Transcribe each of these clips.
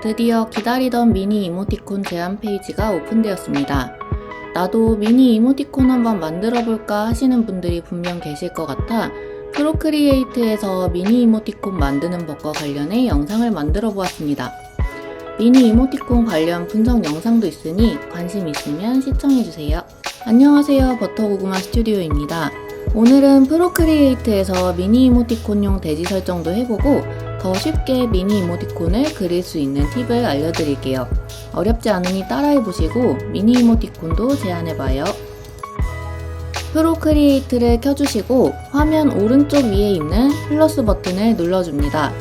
드디어 기다리던 미니 이모티콘 제안 페이지가 오픈되었습니다. 나도 미니 이모티콘 한번 만들어 볼까 하시는 분들이 분명 계실 것 같아 프로크리에이트에서 미니 이모티콘 만드는 법과 관련해 영상을 만들어 보았습니다. 미니 이모티콘 관련 분석 영상도 있으니 관심 있으면 시청해주세요. 안녕하세요, 버터고구마 스튜디오입니다. 오늘은 프로크리에이트에서 미니 이모티콘용 대지 설정도 해보고 더 쉽게 미니 이모티콘을 그릴 수 있는 팁을 알려드릴게요. 어렵지 않으니 따라해보시고 미니 이모티콘도 제안해봐요. 프로크리에이트를 켜주시고 화면 오른쪽 위에 있는 플러스 버튼을 눌러줍니다.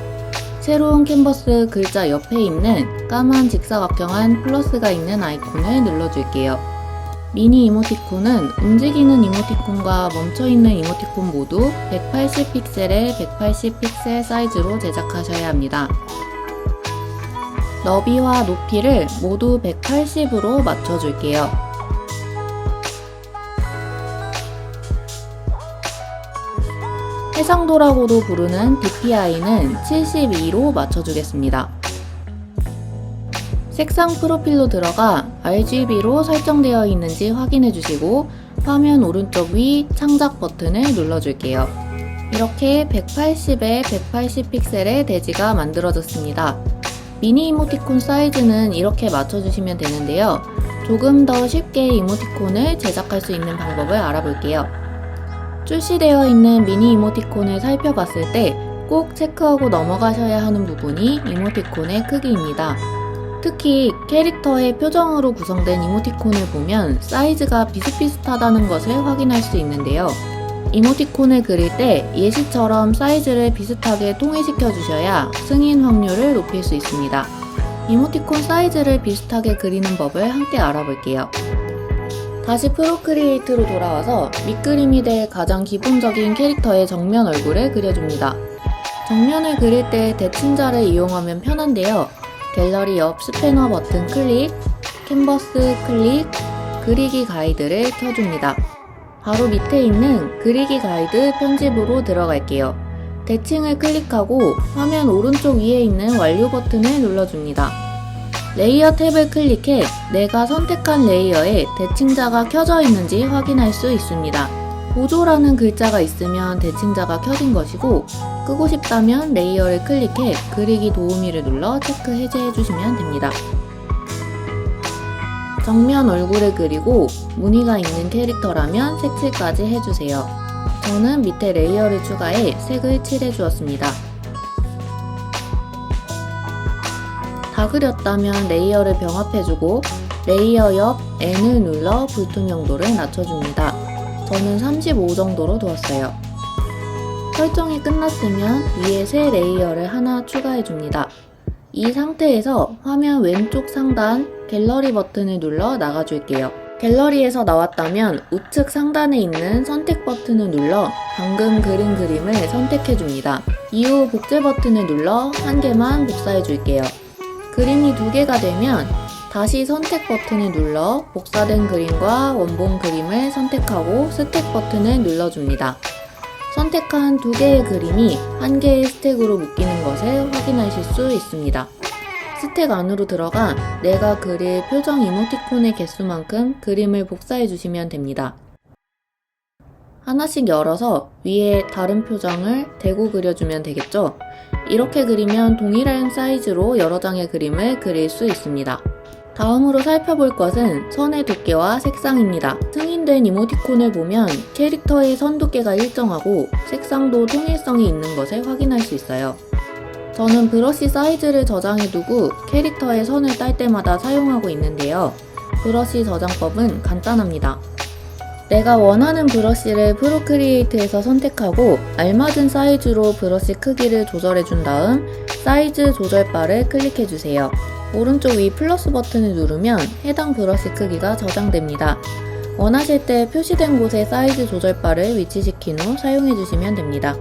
새로운 캔버스 글자 옆에 있는 까만 직사각형한 플러스가 있는 아이콘을 눌러줄게요. 미니 이모티콘은 움직이는 이모티콘과 멈춰있는 이모티콘 모두 180픽셀의 180픽셀 사이즈로 제작하셔야 합니다. 너비와 높이를 모두 180으로 맞춰줄게요. 해상도라고도 부르는 DPI는 72로 맞춰주겠습니다. 색상 프로필로 들어가 RGB로 설정되어 있는지 확인해 주시고 화면 오른쪽 위 창작 버튼을 눌러줄게요. 이렇게 180에 180 픽셀의 대지가 만들어졌습니다. 미니 이모티콘 사이즈는 이렇게 맞춰주시면 되는데요. 조금 더 쉽게 이모티콘을 제작할 수 있는 방법을 알아볼게요. 출시되어 있는 미니 이모티콘을 살펴봤을 때 꼭 체크하고 넘어가셔야 하는 부분이 이모티콘의 크기입니다. 특히 캐릭터의 표정으로 구성된 이모티콘을 보면 사이즈가 비슷비슷하다는 것을 확인할 수 있는데요. 이모티콘을 그릴 때 예시처럼 사이즈를 비슷하게 통일시켜 주셔야 승인 확률을 높일 수 있습니다. 이모티콘 사이즈를 비슷하게 그리는 법을 함께 알아볼게요. 다시 프로크리에이트로 돌아와서 밑그림이 될 가장 기본적인 캐릭터의 정면 얼굴을 그려줍니다. 정면을 그릴 때 대칭자를 이용하면 편한데요. 갤러리 옆 스패너 버튼 클릭, 캔버스 클릭, 그리기 가이드를 켜줍니다. 바로 밑에 있는 그리기 가이드 편집으로 들어갈게요. 대칭을 클릭하고 화면 오른쪽 위에 있는 완료 버튼을 눌러줍니다. 레이어 탭을 클릭해 내가 선택한 레이어에 대칭자가 켜져 있는지 확인할 수 있습니다. 보조라는 글자가 있으면 대칭자가 켜진 것이고 끄고 싶다면 레이어를 클릭해 그리기 도우미를 눌러 체크 해제해 주시면 됩니다. 정면 얼굴을 그리고 무늬가 있는 캐릭터라면 색칠까지 해주세요. 저는 밑에 레이어를 추가해 색을 칠해 주었습니다. 다 그렸다면 레이어를 병합해주고 레이어 옆 N을 눌러 불투명도를 낮춰줍니다. 저는 35 정도로 두었어요. 설정이 끝났으면 위에 새 레이어를 하나 추가해줍니다. 이 상태에서 화면 왼쪽 상단 갤러리 버튼을 눌러 나가줄게요. 갤러리에서 나왔다면 우측 상단에 있는 선택 버튼을 눌러 방금 그린 그림을 선택해줍니다. 이후 복제 버튼을 눌러 한 개만 복사해줄게요. 그림이 두 개가 되면 다시 선택 버튼을 눌러 복사된 그림과 원본 그림을 선택하고 스택 버튼을 눌러줍니다. 선택한 두 개의 그림이 한 개의 스택으로 묶이는 것을 확인하실 수 있습니다. 스택 안으로 들어가 내가 그릴 표정 이모티콘의 개수만큼 그림을 복사해 주시면 됩니다. 하나씩 열어서 위에 다른 표정을 대고 그려주면 되겠죠? 이렇게 그리면 동일한 사이즈로 여러 장의 그림을 그릴 수 있습니다. 다음으로 살펴볼 것은 선의 두께와 색상입니다. 승인된 이모티콘을 보면 캐릭터의 선 두께가 일정하고 색상도 통일성이 있는 것을 확인할 수 있어요. 저는 브러쉬 사이즈를 저장해두고 캐릭터의 선을 딸 때마다 사용하고 있는데요. 브러쉬 저장법은 간단합니다. 내가 원하는 브러쉬를 프로크리에이트에서 선택하고 알맞은 사이즈로 브러쉬 크기를 조절해준 다음 사이즈 조절바를 클릭해주세요. 오른쪽 위 플러스 버튼을 누르면 해당 브러쉬 크기가 저장됩니다. 원하실 때 표시된 곳에 사이즈 조절바를 위치시킨 후 사용해주시면 됩니다.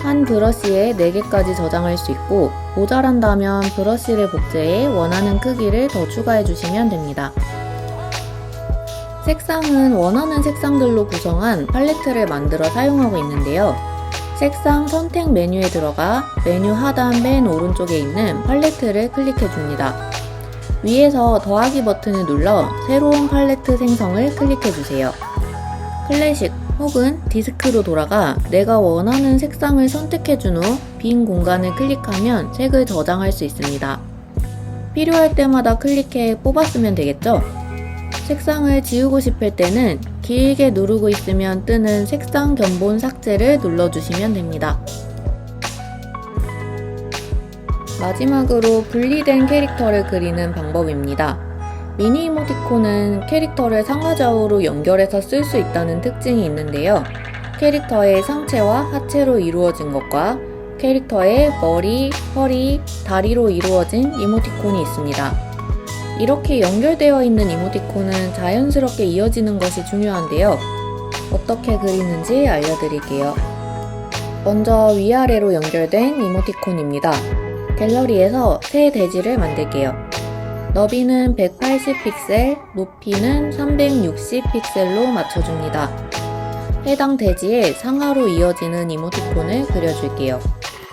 한 브러쉬에 4개까지 저장할 수 있고 모자란다면 브러쉬를 복제해 원하는 크기를 더 추가해주시면 됩니다. 색상은 원하는 색상들로 구성한 팔레트를 만들어 사용하고 있는데요. 색상 선택 메뉴에 들어가 메뉴 하단 맨 오른쪽에 있는 팔레트를 클릭해 줍니다. 위에서 더하기 버튼을 눌러 새로운 팔레트 생성을 클릭해 주세요. 클래식 혹은 디스크로 돌아가 내가 원하는 색상을 선택해 준 후 빈 공간을 클릭하면 색을 저장할 수 있습니다. 필요할 때마다 클릭해 뽑아쓰면 되겠죠? 색상을 지우고 싶을 때는 길게 누르고 있으면 뜨는 색상 견본 삭제를 눌러주시면 됩니다. 마지막으로 분리된 캐릭터를 그리는 방법입니다. 미니 이모티콘은 캐릭터를 상하좌우로 연결해서 쓸 수 있다는 특징이 있는데요. 캐릭터의 상체와 하체로 이루어진 것과 캐릭터의 머리, 허리, 다리로 이루어진 이모티콘이 있습니다. 이렇게 연결되어 있는 이모티콘은 자연스럽게 이어지는 것이 중요한데요. 어떻게 그리는지 알려드릴게요. 먼저 위아래로 연결된 이모티콘입니다. 갤러리에서 새 대지를 만들게요. 너비는 180픽셀, 높이는 360픽셀로 맞춰줍니다. 해당 대지에 상하로 이어지는 이모티콘을 그려줄게요.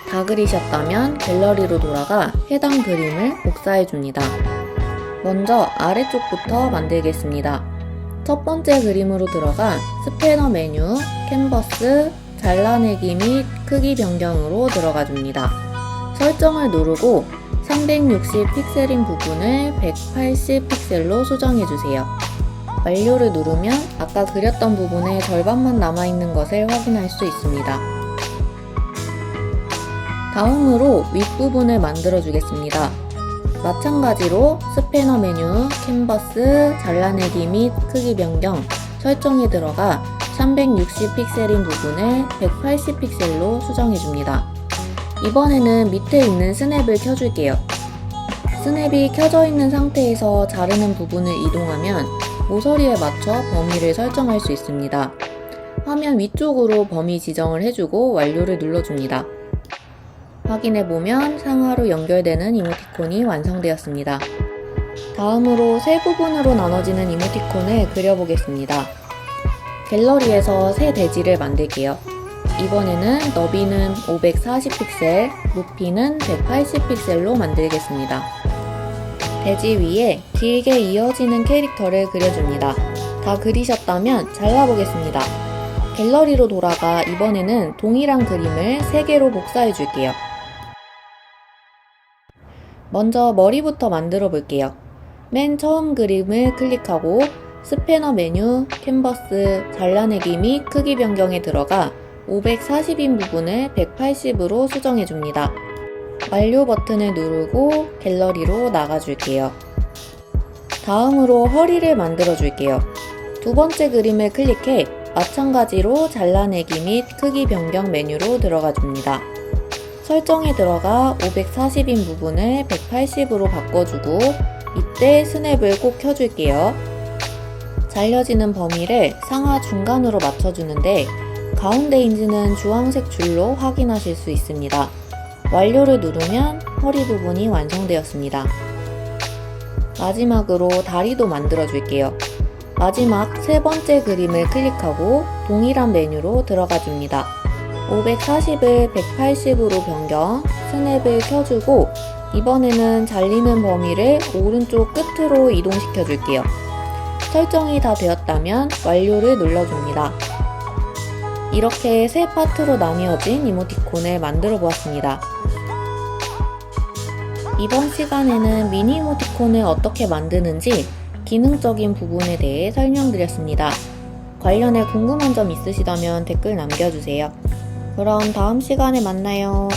다 그리셨다면 갤러리로 돌아가 해당 그림을 복사해줍니다. 먼저 아래쪽부터 만들겠습니다. 첫 번째 그림으로 들어가 스패너 메뉴, 캔버스, 잘라내기 및 크기 변경으로 들어가 줍니다. 설정을 누르고 360픽셀인 부분을 180픽셀로 수정해주세요. 완료를 누르면 아까 그렸던 부분의 절반만 남아있는 것을 확인할 수 있습니다. 다음으로 윗부분을 만들어주겠습니다. 마찬가지로 스패너 메뉴, 캔버스, 잘라내기 및 크기 변경, 설정에 들어가 360픽셀인 부분을 180픽셀로 수정해줍니다. 이번에는 밑에 있는 스냅을 켜줄게요. 스냅이 켜져 있는 상태에서 자르는 부분을 이동하면 모서리에 맞춰 범위를 설정할 수 있습니다. 화면 위쪽으로 범위 지정을 해주고 완료를 눌러줍니다. 확인해보면 상하로 연결되는 이모티콘이 완성되었습니다. 다음으로 세 부분으로 나눠지는 이모티콘을 그려보겠습니다. 갤러리에서 새 대지를 만들게요. 이번에는 너비는 540픽셀, 높이는 180픽셀로 만들겠습니다. 대지 위에 길게 이어지는 캐릭터를 그려줍니다. 다 그리셨다면 잘라보겠습니다. 갤러리로 돌아가 이번에는 동일한 그림을 3개로 복사해 줄게요. 먼저 머리부터 만들어 볼게요. 맨 처음 그림을 클릭하고 스패너 메뉴, 캔버스, 잘라내기 및 크기 변경에 들어가 540인 부분을 180으로 수정해 줍니다. 완료 버튼을 누르고 갤러리로 나가줄게요. 다음으로 허리를 만들어 줄게요. 두 번째 그림을 클릭해 마찬가지로 잘라내기 및 크기 변경 메뉴로 들어가 줍니다. 설정에 들어가 540인 부분을 180으로 바꿔주고 이때 스냅을 꼭 켜줄게요. 잘려지는 범위를 상하 중간으로 맞춰주는데 가운데 인지는 주황색 줄로 확인하실 수 있습니다. 완료를 누르면 허리 부분이 완성되었습니다. 마지막으로 다리도 만들어 줄게요. 마지막 세 번째 그림을 클릭하고 동일한 메뉴로 들어가 줍니다. 540을 180으로 변경, 스냅을 켜주고 이번에는 잘리는 범위를 오른쪽 끝으로 이동시켜 줄게요. 설정이 다 되었다면 완료를 눌러줍니다. 이렇게 세 파트로 나뉘어진 이모티콘을 만들어 보았습니다. 이번 시간에는 미니 이모티콘을 어떻게 만드는지 기능적인 부분에 대해 설명드렸습니다. 관련해 궁금한 점 있으시다면 댓글 남겨주세요. 그럼 다음 시간에 만나요.